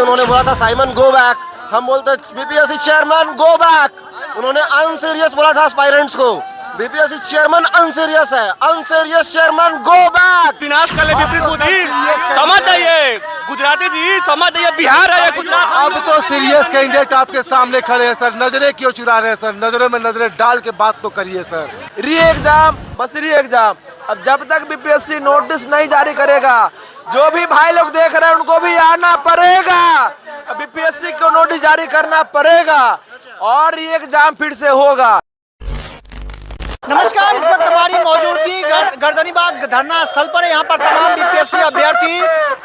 उन्होंने बोला था साइमन गो बैक, हम बोलते बीपीएससी चेयरमैन गो बैक। उन्होंने अनसीरियस बोला था एस्पायरेंट्स को, बीपीएससी चेयरमैन अनसीरियस है, अनसीरियस चेयरमैन गो बैक। विनाश कर ले विपरीत बुद्धि, समझ जाइए गुजराती जी, समझ जाइए बिहार है गुजरात। अब तो सीरियस कैंडिडेट आपके सामने खड़े हैं सर, नजरें क्यों चुरा रहे हैं सर, नजरों में नजरें डाल के बात तो करिए सर। री एग्जाम बस री एग्जाम, अब जब तक बीपीएससी नोटिस नहीं जारी करेगा, जो भी भाई लोग देख रहे हैं उनको भी आना पड़ेगा, बीपीएससी को नोटिस जारी करना पड़ेगा और री एग्जाम फिर से होगा। नमस्कार, इस वक्त हमारी मौजूदगी गर्दनीबाग धरना स्थल पर है। यहाँ पर तमाम बीपीएससी अभ्यर्थी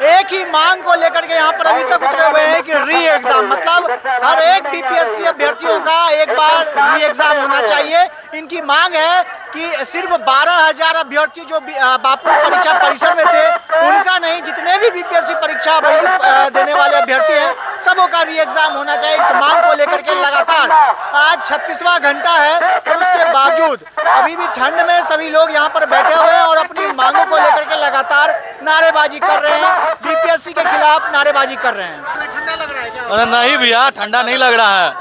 एक ही मांग को लेकर के यहाँ पर अभी तक उतरे हुए हैं कि री एग्जाम, मतलब हर एक बीपीएससी अभ्यर्थियों का एक बार री एग्जाम होना चाहिए। इनकी मांग है कि सिर्फ 12,000 अभ्यर्थी जो बापू परीक्षा परिसर में थे उनका नहीं, जितने भी बीपीएससी परीक्षा देने वाले अभ्यर्थी हैं सबों का री एग्जाम होना चाहिए। इस मांग को लेकर के लगातार आज 36वां घंटा है और उसके बावजूद अभी भी ठंड में सभी लोग यहाँ पर बैठे हुए हैं और अपनी मांगों को लेकर के लगातार नारेबाजी कर रहे हैं, बीपीएससी के खिलाफ नारेबाजी कर रहे हैं। ठंडा लग रहा है क्या? अरे नहीं भैया, ठंडा नहीं लग रहा है,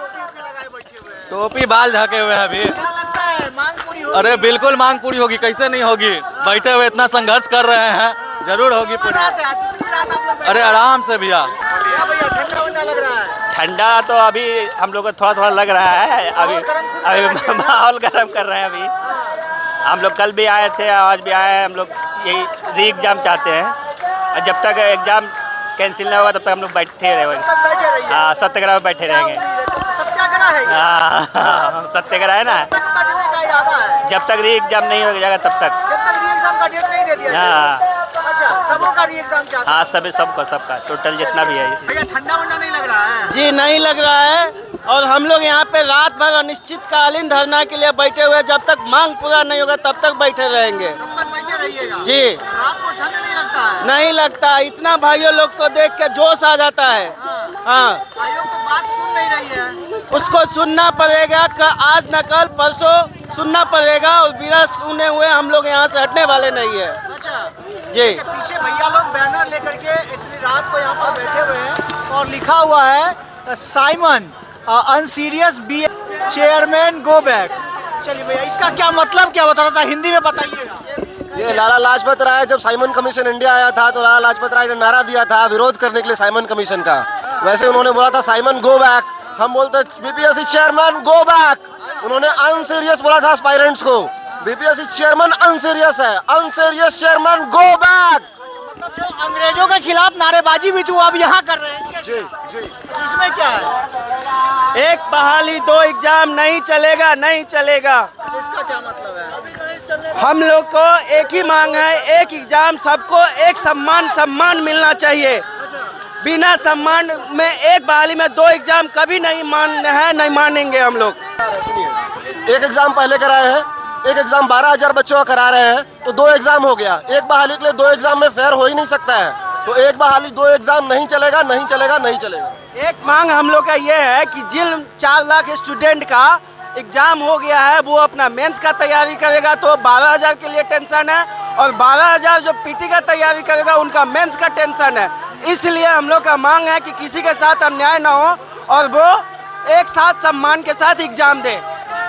टोपी बाल ढके हुए हैं अभी। क्या लगता है मांग पूरी होगी? अरे बिल्कुल मांग पूरी होगी, कैसे नहीं होगी, बैठे हुए इतना संघर्ष कर रहे हैं, जरूर होगी पूरी। अरे आराम से भैया। ठंडा लग रहा है? ठंडा तो अभी हम लोग को थोड़ा थोड़ा लग रहा है, अभी माहौल गर्म कर रहे हैं। अभी हम लोग कल भी आए थे, आज भी आए हैं, हम लोग यही री एग्ज़ाम चाहते हैं और जब तक एग्ज़ाम कैंसिल नहीं होगा तब तक हम लोग बैठे रहेंगे। हाँ, सत्याग्रह में बैठे रहेंगे। सत्याग्रह है? हाँ, सत्याग्रह है ना, जब तक री एग्ज़ाम नहीं हो जाएगा तब तक। जब तक री एग्जाम का डेट नहीं दे दिया। हाँ। अच्छा, सबों का री एग्जाम चाहते हैं? हाँ, सबका टोटल जितना भी है। भैया ठंडा वंडा नहीं लग रहा है? जी नहीं लग रहा है और हम लोग यहाँ पे रात भर अनिश्चितकालीन धरना के लिए बैठे हुए, जब तक मांग पूरा नहीं होगा तब तक बैठे रहेंगे। तब तक बैठे रहिएगा? जी। रात को ठंड नहीं लगता है? नहीं लगता, इतना भाइयों लोग को देख के जोश आ जाता है। हाँ, भाइयों तो बात सुन नहीं रही है। उसको सुनना पड़ेगा, आज न कल परसों सुनना पड़ेगा और बिना सुने हुए हम लोग यहाँ से हटने वाले नहीं है। अच्छा जी। पीछे भैया लोग बैनर लेकर के इतनी रात को यहाँ पर बैठे हुए हैं और लिखा हुआ है साइमन अनसीरियस बी चेयरमैन गो बैक। चलिए भैया, इसका क्या मतलब क्या होता है, थोड़ा सा हिंदी में बताइएगा। ये लाला लाजपत राय जब साइमन कमीशन इंडिया आया था तो लाला लाजपत राय ने नारा दिया था विरोध करने के लिए साइमन कमीशन का, वैसे उन्होंने बोला था साइमन गो बैक, हम बोलते बीपीएससी चेयरमैन गो बैक। उन्होंने अनसीरियस बोला था एस्पायरेंट्स को, बीपीएससी चेयरमैन अनसीरियस है, अनसीरियस चेयरमैन गो बैक। मतलब जो अंग्रेजों के खिलाफ नारेबाजी भी तो अब यहाँ कर रहे हैं। जी जी। इसमें क्या है? एक बहाली दो एग्जाम नहीं चलेगा, नहीं चलेगा। इसका क्या मतलब है? हम लोग को एक ही मांग है, एक एग्जाम, सबको एक सम्मान मिलना चाहिए। बिना सम्मान में एक बहाली में दो एग्जाम कभी नहीं नहीं मानेंगे हम लोग। सुनिए, एक एग्जाम पहले कराए हैं, एक एग्जाम 12,000 बच्चों का करा रहे हैं तो दो एग्जाम हो गया। एक बहाली के लिए दो एग्जाम में फेयर हो ही नहीं सकता है, तो एक बहाली दो एग्जाम नहीं चलेगा, नहीं चलेगा, नहीं चलेगा। एक मांग हम लोग का ये है कि जिन 4 लाख स्टूडेंट का एग्जाम हो गया है वो अपना मेंस का तैयारी करेगा तो 12,000 के लिए टेंशन है और 12,000 जो पीटी का तैयारी करेगा उनका मेंस का टेंशन है। इसलिए हम लोग का मांग है कि किसी के साथ अन्याय ना हो और वो एक साथ सम्मान के साथ एग्जाम दे।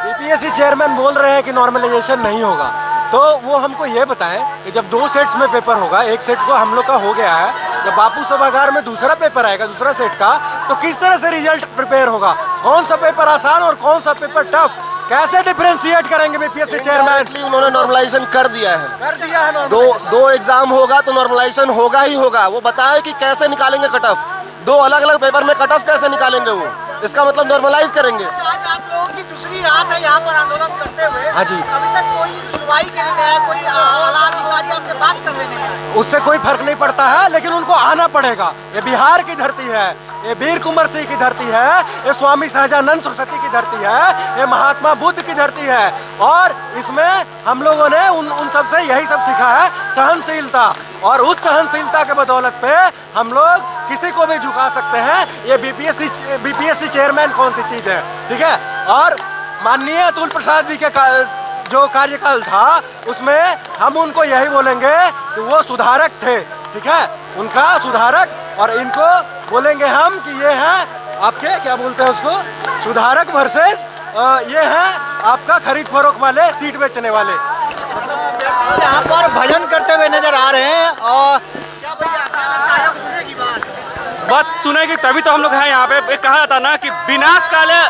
बीपीएससी चेयरमैन बोल रहे हैं कि नॉर्मलाइजेशन नहीं होगा, तो वो हमको ये बताएं कि जब 2 सेट्स में पेपर होगा, एक सेट को हम लोग का हो गया है, जब बापू सभागार में दूसरा पेपर आएगा दूसरा सेट का, तो किस तरह से रिजल्ट प्रिपेयर होगा, कौन सा पेपर आसान और कौन सा पेपर टफ, कैसे डिफरेंशिएट करेंगे बीपीएससी चेयरमैन? उन्होंने नॉर्मलाइजेशन कर दिया है, कर दिया है। दो एग्जाम होगा तो नॉर्मलाइजेशन होगा ही होगा। वो बताए कि कैसे निकालेंगे कट ऑफ, 2 अलग अलग पेपर में कट ऑफ कैसे निकालेंगे, वो इसका मतलब नॉर्मलाइज करेंगे। आज आप लोगों की दूसरी रात है यहाँ पर आंदोलन करते हुए। हाँ जी। अभी तक कोई सुनवाई के लिए नहीं आया, कोई आला अधिकारी आपसे बात करने नहीं आया। उससे कोई फर्क नहीं पड़ता है, लेकिन उनको आना पड़ेगा। ये बिहार की धरती है, ये वीर कुंवर सिंह की धरती है, ये स्वामी सहजानंद सरस्वती की धरती है, ये महात्मा बुद्ध की धरती है और इसमें हम लोगों ने उन सब से यही सब सीखा है, सहनशीलता। और उस सहनशीलता के बदौलत पे हम लोग किसी को भी झुका सकते हैं। ये बीपीएससी चेयरमैन कौन सी चीज है, ठीक है। और माननीय अतुल प्रसाद जी के जो कार्यकाल था उसमें हम उनको यही बोलेंगे कि वो सुधारक थे, ठीक है, उनका सुधारक, और इनको बोलेंगे हम कि ये है आपके क्या बोलते हैं उसको, सुधारक वर्सेस ये है आपका खरीद फरोख्त वाले, सीट बेचने वाले। यहाँ पर भजन करते हुए नजर आ रहे हैं। और क्या भैया आयोग सुनेगी बात? बस सुनेगी तभी तो हम लोग हैं यहाँ पे। कहा जाता ना कि विनाश काले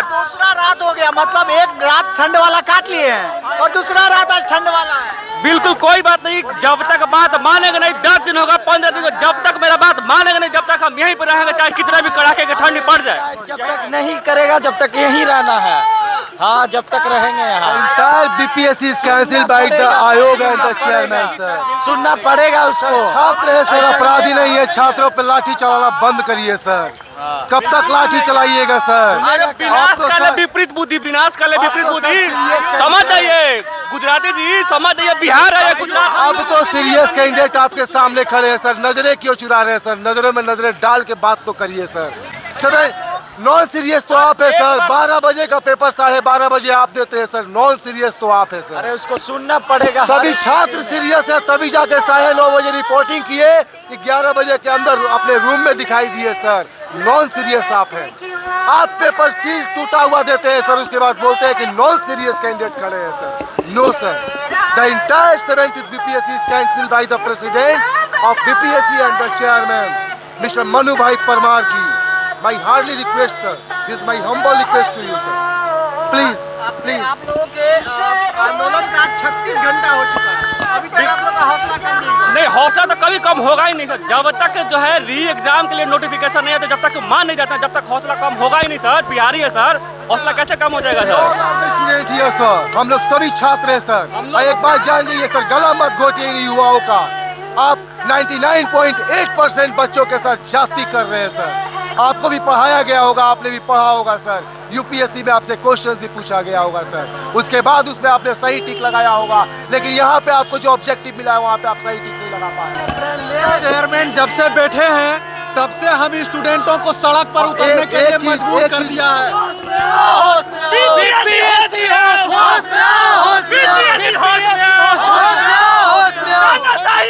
दूसरा रात हो गया, मतलब एक रात ठंड वाला काट लिए हैं और दूसरा रात आज ठंड वाला है। बिल्कुल कोई बात नहीं, जब तक बात मानेगा नहीं, 10 दिन होगा 15 दिन होगा, जब तक मेरा बात मानेगा नहीं, जब तक हम यहीं पर रहेंगे, चाहे कितना भी कड़ाके की ठंडी पड़ जाए। जब तक नहीं करेगा जब तक यहीं रहना है। हाँ, जब तक रहेंगे यहाँ। Entire BPSC is cancelled by the आयोग and the chairman sir। सुनना पड़ेगा उसको। छात्र है सर, अपराधी नहीं है। छात्रों पर लाठी चलाना बंद करिए सर। कब तक लाठी चलाइएगा सर? अरे विनाश काले विपरीत बुद्धि, विनाश काले विपरीत बुद्धि, समझ जाइए गुजराती जी, समझ जाइए बिहार है गुजरात। अब तो सीरियस कैंडिडेट आपके सामने खड़े हैं सर। नजरें क्यों चुरा रहे हैं सर? नजरों में नजरें डाल के बात तो करिए सर। सर नॉन सीरियस तो आप है सर। 12 बजे का पेपर 12:30 बजे आप देते हैं सर। नॉन सीरियस तो आप है सर। अरे उसको सुनना पड़ेगा। सभी छात्र सीरियस है, तभी जाके 9:30 बजे रिपोर्टिंग किए कि 11 बजे के अंदर अपने रूम में दिखाई दिए सर। नॉन सीरियस आप हैं। आप पेपर सील टूटा हुआ देते हैं सर, उसके बाद बोलते हैं कि नॉन सीरियस कैंडिडेट खड़े हैं sir. No sir, the entire 7th BPSC is cancelled by the president of BPSC and the chairman, Mr. Manu Bhai Parmar ji. My hardly request sir, this is my humble request to you sir. Please, please. आप लोगों के आंदोलन का 36 घंटा हो चुका है, अभी तक आप लोग का हौसला कम नहीं हुआ। नहीं, हौसला तो कभी कम होगा ही नहीं सर। जब तक जो है री एग्जाम के लिए नोटिफिकेशन नहीं आता, जब तक मान नहीं जाता, जब तक हौसला कम होगा ही नहीं सर। बिहारी है सर, हौसला कैसे कम हो जाएगा सर? स्टूडेंट ही है सर, हम लोग सभी छात्र हैं सर। और एक बात जान लीजिए सर, गला मत घोटिए युवाओं का। आप 99.8% बच्चों के साथ जाति कर रहे हैं सर। आपको भी पढ़ाया गया होगा, आपने भी पढ़ा होगा सर। यूपीएससी में आपसे क्वेश्चन भी पूछा गया होगा सर, उसके बाद उसमें आपने सही टिक लगाया होगा, लेकिन यहाँ पे आपको जो ऑब्जेक्टिव मिला है वहाँ पे आप सही टिक नहीं लगा पाए। चेयरमैन जब से बैठे हैं तब से हम स्टूडेंटों को सड़क पर उतरने के लिए मजबूर कर दिया है।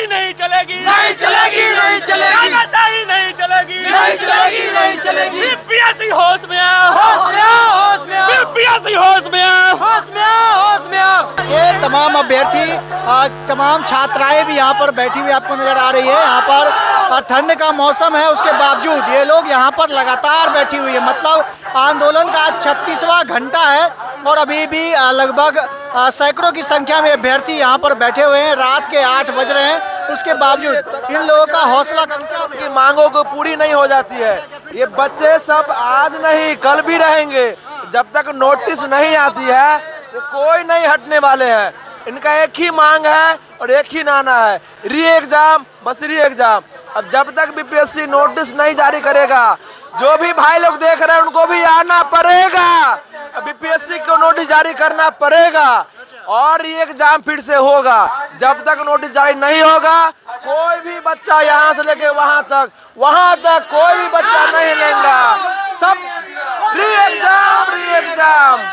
नहीं चलेगी, नहीं चलेगी, नहीं चलेगी, नहीं चलेगी, नहीं चलेगी, नहीं चलेगी। बीपीएससी होश में आओ, होश में आओ, होश में आओ, बीपीएससी होश में आओ, होश में आओ, होश में आओ। ये तमाम अभ्यर्थी, तमाम छात्राएं भी यहाँ पर बैठी हुई आपको नजर आ रही है। यहाँ पर ठंड का मौसम है, उसके बावजूद ये लोग यहाँ पर लगातार बैठी हुई है। मतलब आंदोलन का 36वां घंटा है और अभी भी लगभग सैकड़ों की संख्या में अभ्यर्थी यहाँ पर बैठे हुए हैं। रात के 8 बज रहे हैं, उसके बावजूद इन लोगों का हौसला कम क्या उनकी मांगों को पूरी नहीं हो जाती है। ये बच्चे सब आज नहीं कल भी रहेंगे, जब तक नोटिस नहीं आती है तो कोई नहीं हटने वाले हैं। इनका एक ही मांग है और एक ही नारा है, री एग्जाम, बस री एग्जाम। अब जब तक बीपीएससी नोटिस नहीं जारी करेगा, जो भी भाई लोग देख रहे हैं उनको भी आना पड़ेगा। बीपीएससी को नोटिस जारी करना पड़ेगा और ये एग्जाम फिर से होगा। जब तक नोटिस जारी नहीं होगा, कोई भी बच्चा यहाँ से लेके वहाँ तक कोई भी बच्चा नहीं लेगा। सब री एग्जाम, री एग्जाम।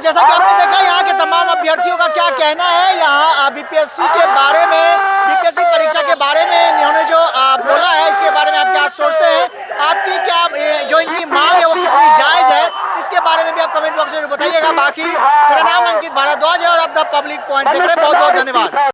जैसा कि आपने देखा यहाँ के तमाम अभ्यर्थियों का क्या कहना है। यहाँ बीपीएससी के बारे में, बीपीएससी परीक्षा के बारे में इन्होंने जो बोला है, इसके बारे में आप क्या सोचते हैं? आपकी क्या जो इनकी मांग है वो कितनी जायज है, इसके बारे में भी आप कमेंट बॉक्स में बताइएगा। बाकी मेरा नाम अंकित भारद्वाज है और आप द पब्लिक पॉइंट देख रहे हैं। बहुत बहुत धन्यवाद।